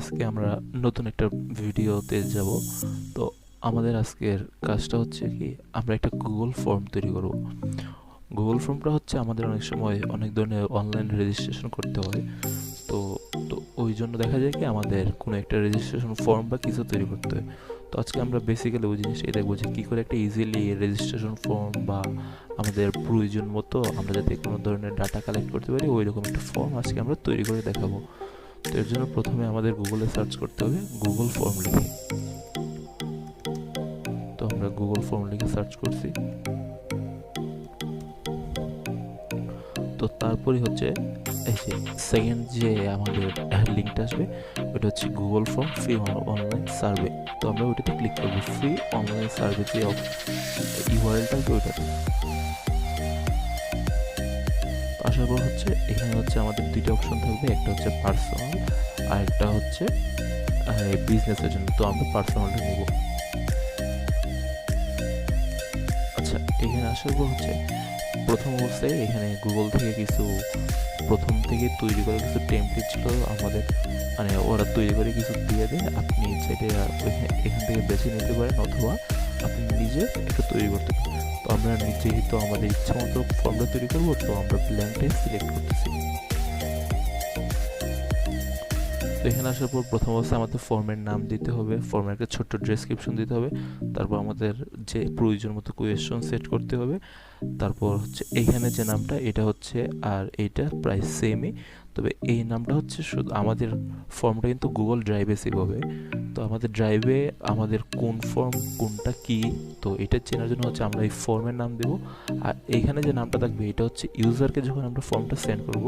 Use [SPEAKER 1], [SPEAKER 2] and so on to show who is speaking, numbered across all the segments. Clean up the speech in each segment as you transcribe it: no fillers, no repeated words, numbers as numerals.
[SPEAKER 1] আজকে আমরা নতুন একটা ভিডিওতে যাব। তো আমাদের আজকের কাজটা হচ্ছে কি, আমরা একটা গুগল ফর্ম তৈরি করব। গুগল ফর্মটা হচ্ছে আমাদের অনেক সময় অনেক ধরনের অনলাইন রেজিস্ট্রেশন করতে হয়। তো তো ওই জন্য দেখা যায় কি আমাদের কোনো একটা রেজিস্ট্রেশন ফর্ম বা কিছু তৈরি করতে হয়। তো আজকে আমরা বেসিক্যালি ওই জিনিসটাই দেখবো যে কী করে একটা ইজিলি রেজিস্ট্রেশন ফর্ম বা আমাদের প্রয়োজন মতো আমরা যাতে কোনো ধরনের ডাটা কালেক্ট করতে পারি ওই রকম একটা ফর্ম আজকে আমরা তৈরি করে দেখাবো। তো এর জন্য প্রথমে আমাদের গুগলে সার্চ করতে হবে গুগল ফর্ম লিখে। তো আমরা গুগল ফর্ম লিখে সার্চ করছি। তো তারপরে হচ্ছে এই যে সেকেন্ড যে আমাদের লিঙ্কটা আসবে ওটা হচ্ছে Google form free online survey. তো আমরা ওইটাতে ক্লিক করবো, ফ্রি অনলাইন সার্ভে যে ইউআরএলটা আছে ওইটাতে। আসার পর হচ্ছে এখানে হচ্ছে আমাদের দুইটা অপশন থাকবে, একটা হচ্ছে পার্সোনাল আর একটা হচ্ছে বিজনেসের জন্য। তো আমরা পার্সোনালটা নিব। আচ্ছা, এখানে আসার পর হচ্ছে প্রথম অবস্থায় এখানে গুগল থেকে কিছু প্রথম থেকে তৈরি করা কিছু টেমপ্লেট ছিল আমাদের, মানে ওরা তৈরি করে কিছু দিয়ে দেয়, আপনি চাইলে এখান থেকে বেছে নিতে পারেন অথবা আপনি নিজে এটা তৈরি করতে পারেন। তো আমরা যেহেতু আমাদের ইচ্ছা মতো ফর্মটা তৈরি করবো, তো আমরা ব্ল্যাঙ্কটাই সিলেক্ট করতেছি। তো এখানে আসার পর প্রথম অবস্থায় আমাদের ফর্মের নাম দিতে হবে, ফর্মের একটা ছোট্ট ডেসক্রিপশন দিতে হবে, তারপর আমাদের যে প্রয়োজন মতো কোয়েশ্চন সেট করতে হবে, তারপর হচ্ছে এইখানে যে নামটা এটা হচ্ছে আর এইটা প্রায় সেমই, তবে এই নামটা হচ্ছে শুধু আমাদের ফর্মটা কিন্তু গুগল ড্রাইভে সেভ হবে। তো আমাদের ড্রাইভে আমাদের কোন ফর্ম কোনটা কি, তো এটা চেনার জন্য হচ্ছে আমরা এই ফর্মের নাম দেব। আর এইখানে যে নামটা থাকবে এটা হচ্ছে ইউজারকে যখন আমরা ফর্মটা সেন্ড করব,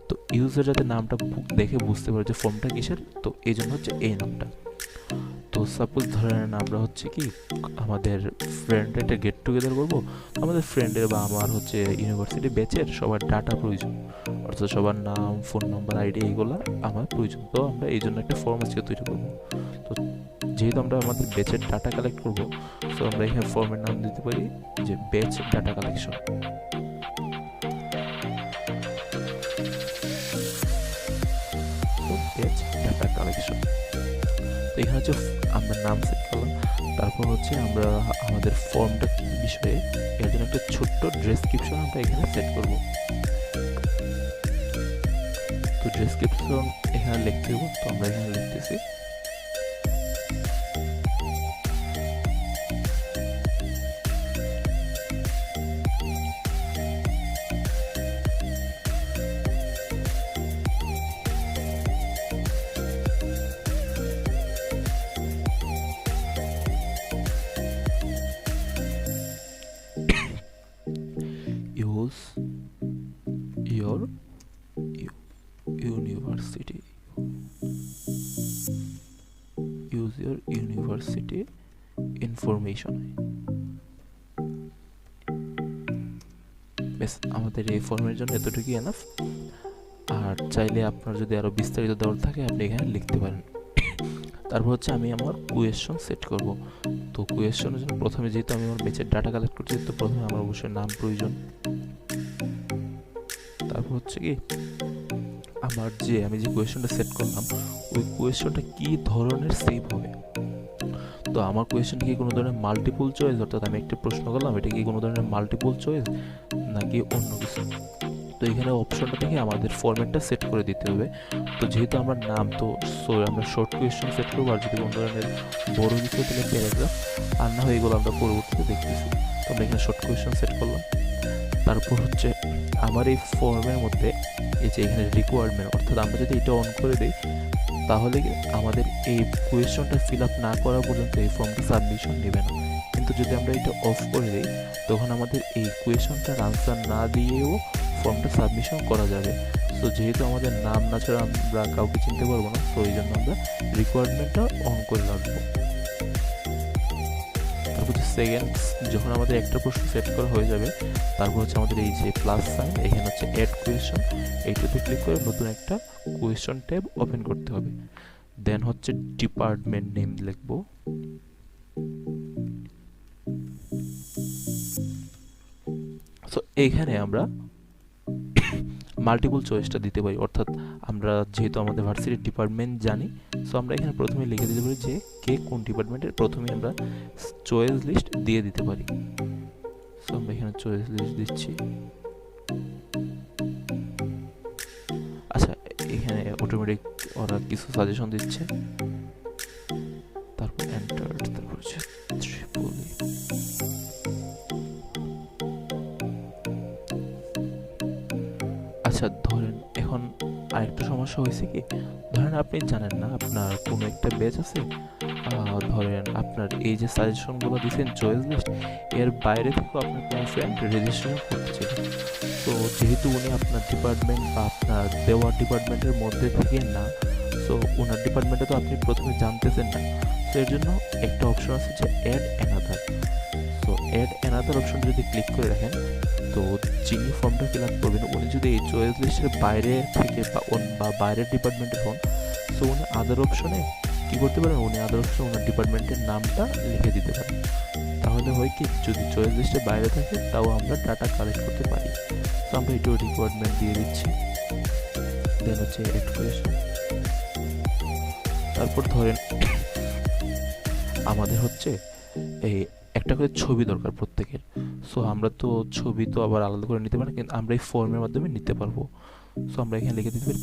[SPEAKER 1] তো ইউজার যাতে নামটা দেখে বুঝতে পারে যে ফর্মটা কিসের, তো এই জন্য হচ্ছে এই নামটা। তো সাপোজ ধরেন আমরা হচ্ছে কি আমাদের ফ্রেন্ডের একটা গেট টুগেদার করবো, আমাদের ফ্রেন্ডের বা আমার হচ্ছে ইউনিভার্সিটি ব্যাচের সবার ডাটা প্রয়োজন, অর্থাৎ সবার নাম ফোন নাম্বার আইডি এইগুলো আমার প্রয়োজন। তো আমরা এই জন্য একটা ফর্ম আজকে তৈরি করবো। তো যেহেতু আমরা আমাদের ব্যাচের ডাটা কালেক্ট করবো, তো আমরা এখানে ফর্মের নাম দিতে পারি যে ব্যাচ ডাটা কালেকশন। তো ব্যাচ ডাটা কালেকশন, তো এখানে হচ্ছে আমরা নাম সেট করলাম। তারপর হচ্ছে আমরা আমাদের ফর্মটা কি বিষয়ে এর জন্য একটা ছোট্ট ডেসক্রিপশন আমরা এখানে সেট করব। তো ডেসক্রিপশন এখানে লিখতে হবে, তো আমরা এখানে লিখতেছি use your university, use your university information. বেশ, আমাদের এই ফর্মের জন্য এতটুকুই এনাফ। আর চাইলে আপনার যদি আরও বিস্তারিত দেওয়ার থাকে আপনি এখানে লিখতে পারেন। তারপর হচ্ছে আমি আমার কোয়েশ্চন সেট করব। তো কোয়েশ্চনের জন্য প্রথমে যেহেতু আমি আমার ব্যাচের ডাটা কালেক্ট করছি, তো প্রথমে আমার অবশ্যই নাম প্রয়োজন। তারপর হচ্ছে কি আমার আমি যে কোয়েশ্চনটা সেট করলাম ওই কোয়েশ্চনটা কি ধরনের সেভ হবে। তো আমার কোয়েশ্চনটা কি কোনো ধরনের মাল্টিপল চয়েস, অর্থাৎ আমি একটা প্রশ্ন করলাম এটা কি কোনো ধরনের মাল্টিপল চয়েস নাকি অন্য কিছু। তো এখানে অপশনটা থেকে আমাদের ফরম্যাটটা সেট করে দিতে হবে। তো যেহেতু আমার নাম, তো আমরা শর্ট কোয়েশ্চন সেট করবো, আর যদি কোনো ধরনের বড় কিছু তাহলে প্যারাগ্রাফ, আর না হয় এগুলো আমরা পরবর্তীতে দেখতেছি। তো আমরা এখানে শর্ট কোয়েশ্চন সেট করলাম। তারপর হচ্ছে আমার এই ফর্মের মধ্যে এই যে এখানে রিকোয়ারমেন্ট, অর্থাৎ আমরা যদি এটা অন করে দিই তাহলে আমাদের এই কোয়েশ্চনটা ফিল আপ না করা পর্যন্ত এই ফর্মটা সাবমিশন নেবে না। কিন্তু যদি আমরা এটা অফ করে দিই তখন আমাদের এই কোয়েশ্চনটার আনসার না দিয়েও ফর্মটা সাবমিশন করা যাবে। সো যেহেতু আমাদের নাম না ছাড়া আমরা কাউকে চিনতে পারবো না, তো এই জন্য আমরা রিকোয়ারমেন্টটা অন করে রাখবো। তারপর হচ্ছে সেকেন্ড, যখন আমাদের একটা প্রশ্ন সেট করা হয়ে যাবে তারপর হচ্ছে আমাদের এই যে প্লাস সাইন এখানে হচ্ছে অ্যাড কোয়েশ্চন, এইটাতে ক্লিক করে নতুন একটা কোয়েশ্চন ট্যাব ওপেন করতে হবে। দেন হচ্ছে ডিপার্টমেন্ট নেম লিখবো। সো এইখানে আমরা মাল্টিপল চয়েসটা দিতে পারি, অর্থাৎ আমরা যেহেতু আমাদের ভার্সিটির ডিপার্টমেন্ট জানি, সো আমরা এখানে প্রথমে লিখে দিতে পারি যে কে কোন ডিপার্টমেন্টের, প্রথমে আমরা চয়েস লিস্ট দিয়ে দিতে পারি। সো আমরা এখানে চয়েস লিস্ট দিচ্ছি। আচ্ছা, এখানে অটোমেটিক ওরা কিছু সাজেশন দিচ্ছে, তারপর এন্টার, তারপর হচ্ছে ত্রিপলি। আচ্ছা ধরেন এখন আরেকটা সমস্যা হয়েছে কি, ধরেন আপনি জানেন না আপনার কোনো একটা ব্যাচ আছে, ধরেন আপনার এই যে সাজেশনগুলো দিচ্ছেন চয়েস লিস্ট, এর বাইরে থেকেও আপনার কোনো ফ্রেন্ড রেজিস্ট্রেশন করতে চাই। তো যেহেতু উনি আপনার ডিপার্টমেন্ট বা আপনার দেওয়ার ডিপার্টমেন্টের মধ্যে থেকে না, সো ওনার ডিপার্টমেন্টে তো আপনি প্রথমে জানতেছেন না, তো এর জন্য একটা অপশন আছে যে অ্যাড অ্যানাদার। তো অ্যাড অ্যানাদার অপশন যদি ক্লিক করে রাখেন, তো যিনি ফর্মটা ফিল আপ করবেন উনি যদি এই চয়েস লিস্টের বাইরে থেকে বা বাইরের ডিপার্টমেন্টের হন, সো উনি আদার অপশনে কী করতে পারেন, উনি আদার অপশনে ওনার ডিপার্টমেন্টের নামটা লিখে দিতে পারেন। তাহলে হয় কি, যদি চয়েস লিস্টের বাইরে থাকে তাও আমরা ডাটা কালেক্ট করতে পারি। তো আমরা এটাও রিকোয়ারমেন্ট দিয়ে দিচ্ছি। দেন হচ্ছে অ্যাড কোয়েশ্চন। তারপর ধরেন আমাদের হচ্ছে এই একটা করে ছবি দরকার প্রত্যেকের, সো আমরা তো ছবি তো আবার আলাদা করে নিতে পারি, কিন্তু আমরা এই ফর্মের মাধ্যমে নিতে পারবো। সো আমরা এখানে লিখে দিতে পারি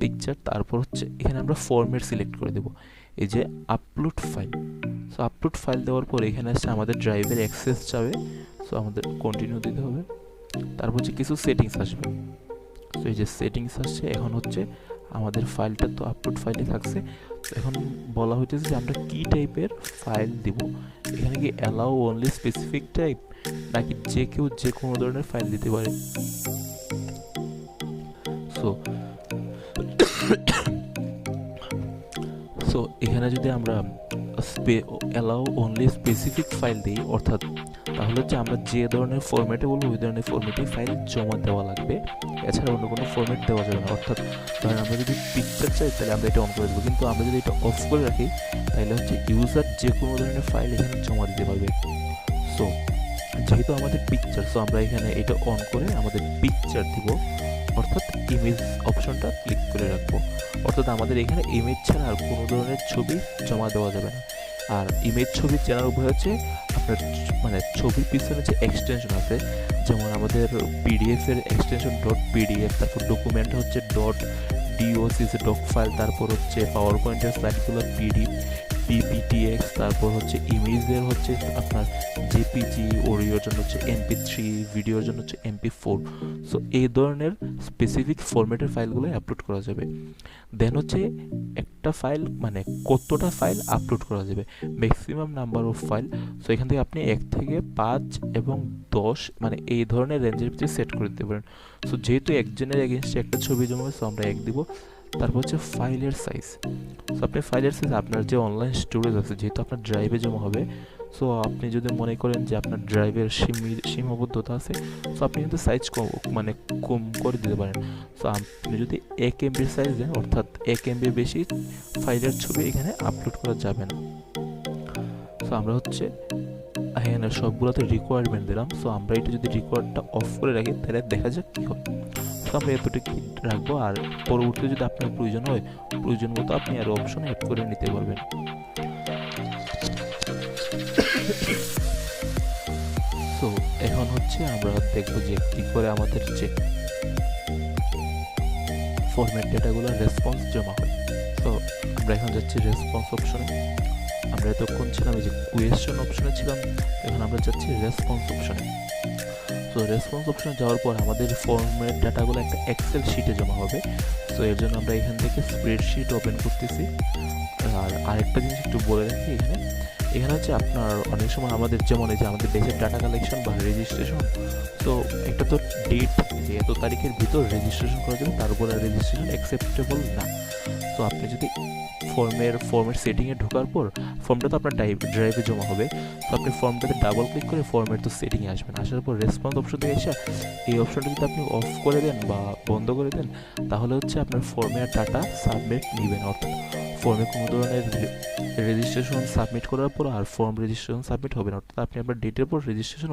[SPEAKER 1] পিকচার। তারপর হচ্ছে এখানে আমরা ফরম্যাট সিলেক্ট করে দেবো, এই যে upload file. So upload file দেওয়ার পর এখানে আসছে আমাদের ড্রাইভের অ্যাক্সেস চাবে, সো আমাদের কন্টিনিউ দিতে হবে। তারপর হচ্ছে কিছু সেটিংস আসবে, সো এই যে সেটিংস আসছে, এখন হচ্ছে আমাদের ফাইলটা তো আপলোড ফাইলে থাকছে, এখন বলা হইতেছে যে আমরা কি টাইপের ফাইল দিব, এখানে কি অ্যালাউ অনলি স্পেসিফিক টাইপ, নাকি যে কেউ যে কোনো ধরনের ফাইল দিতে পারে। সো এখানে যদি আমরা অ্যালাউ অনলি স্পেসিফিক ফাইল দিই, অর্থাৎ তাহলে হচ্ছে আমরা যে ধরনের ফরম্যাটে বলবো ওই ধরনের ফরম্যাটে ফাইল জমা দেওয়া লাগবে, এছাড়া অন্য কোনো ফরম্যাট দেওয়া যাবে না। অর্থাৎ ধরেন আমরা যদি পিকচার চাই তাহলে আমরা এটা অন করে দেবো, কিন্তু আমরা যদি এটা অফ করে রাখি তাহলে হচ্ছে ইউজার যে কোনো ধরনের ফাইল এখানে জমা দিতে পারবে। সো যেহেতু আমাদের পিকচার, সো আমরা এখানে এটা অন করে আমাদের পিকচার দিব, অর্থাৎ ইমেজ অপশনটা ক্লিক করে রাখবো, অর্থাৎ আমাদের এখানে ইমেজ ছাড়া আর কোনো ধরনের ছবি জমা দেওয়া যাবে না। আর ইমেজ ছবি চেনার উপায় হচ্ছে আপনার মানে ছবির পিছনে যে এক্সটেনশন আছে, যেমন আমাদের পিডিএফ এর এক্সটেনশন .pdf, তারপর ডকুমেন্ট হচ্ছে .doc ডক ফাইল, তারপর হচ্ছে পাওয়ার পয়েন্টের স্লাইডগুলো PPTX, তারপর হচ্ছে ইমেজের হচ্ছে আপনার জেপিজি, অডিওর জন্য হচ্ছে MP3, ভিডিওর জন্য হচ্ছে MP4। সো এই ধরনের স্পেসিফিক ফরম্যাটের ফাইলগুলো আপলোড করা যাবে। দেন হচ্ছে একটা ফাইল মানে কতটা ফাইল আপলোড করা যাবে, maximum number of file. So এখান থেকে আপনি 1 থেকে 5 এবং 10 মানে এই ধরনের রেঞ্জের ভিতরে সেট করে দিতে পারেন। সো যেহেতু একজনের এগেনস্টে একটা ছবি জমা হবে, সো আমরা 1 দিব। তারপর হচ্ছে ফাইলের সাইজ। সো আপনি ফাইলের সাইজ আপনার যে অনলাইন স্টোরেজ আছে, যেহেতু আপনার ড্রাইভে জমা হবে, সো আপনি যদি মনে করেন যে আপনার ড্রাইভের সীমাবদ্ধতা আছে, সো আপনি কিন্তু সাইজ কম করে দিতে পারেন। সো আপনি যদি 1 MB সাইজ দেন, অর্থাৎ 1 MB বেশি ফাইলের ছবি এখানে আপলোড করা যাবে না। সো আমরা হচ্ছে এখানে সবগুলোতে রিকোয়ারমেন্ট দিলাম। সো আমরা এটা যদি রিকোয়ারটা অফ করে রাখি তাহলে দেখা যাক কী হয়। সো আমরা এতটুকু রাখবো, আর পরবর্তীতে যদি আপনার প্রয়োজন হয়, প্রয়োজন মতো আপনি আরও অপশন অ্যাড করে নিতে পারবেন। তো এখন হচ্ছে আমরা দেখবো যে কী করে আমাদের যে ফরম্যাট ডেটাগুলো রেসপন্স জমা হয়। তো আমরা এখন যাচ্ছি রেসপন্স অপশনে। আমরা এতক্ষণ ছিলাম এই যে কোয়েশ্চেন অপশনে ছিলাম, এখন আমরা যাচ্ছি রেসপন্স অপশনে। তো রেসপন্স অপশনে যাওয়ার পর আমাদের ফরম্যাট ডাটাগুলো একটা এক্সেল শিটে জমা হবে। সো এর জন্য আমরা এখান থেকে স্প্রেডশিট ওপেন করতেছি। আর আরেকটা জিনিস একটু বলে রাখি, এখানে হচ্ছে আপনার অনেক সময় আমাদের যেমন এই যে আমাদের দেশের ডাটা কালেকশন বা রেজিস্ট্রেশন, তো একটা তো ডেট যে এত তারিখের ভিতর রেজিস্ট্রেশন করা যাবে, তার উপর রেজিস্ট্রেশন অ্যাকসেপ্টেবল না। তো আপনি যদি ফর্মের সেটিংয়ে ঢোকার পর ফর্মটা তো আপনার ড্রাইভে জমা হবে, তো আপনি ফর্মটাতে ডাবল ক্লিক করে ফর্মের তো সেটিংয়ে আসবেন। আসার পর রেসপন্স অপশন থেকে এসে এই অপশনটা যদি আপনি অফ করে দেন বা বন্ধ করে দেন, তাহলে হচ্ছে আপনার ফর্মে আর ডাটা সাবমিট নেবেন, অর্থাৎ ফর্মে কোনো ধরনের রেজিস্ট্রেশন সাবমিট করার পর আর ফর্ম রেজিস্ট্রেশন সাবমিট হবে না, অর্থাৎ আপনি আপনার ডেটের পর রেজিস্ট্রেশন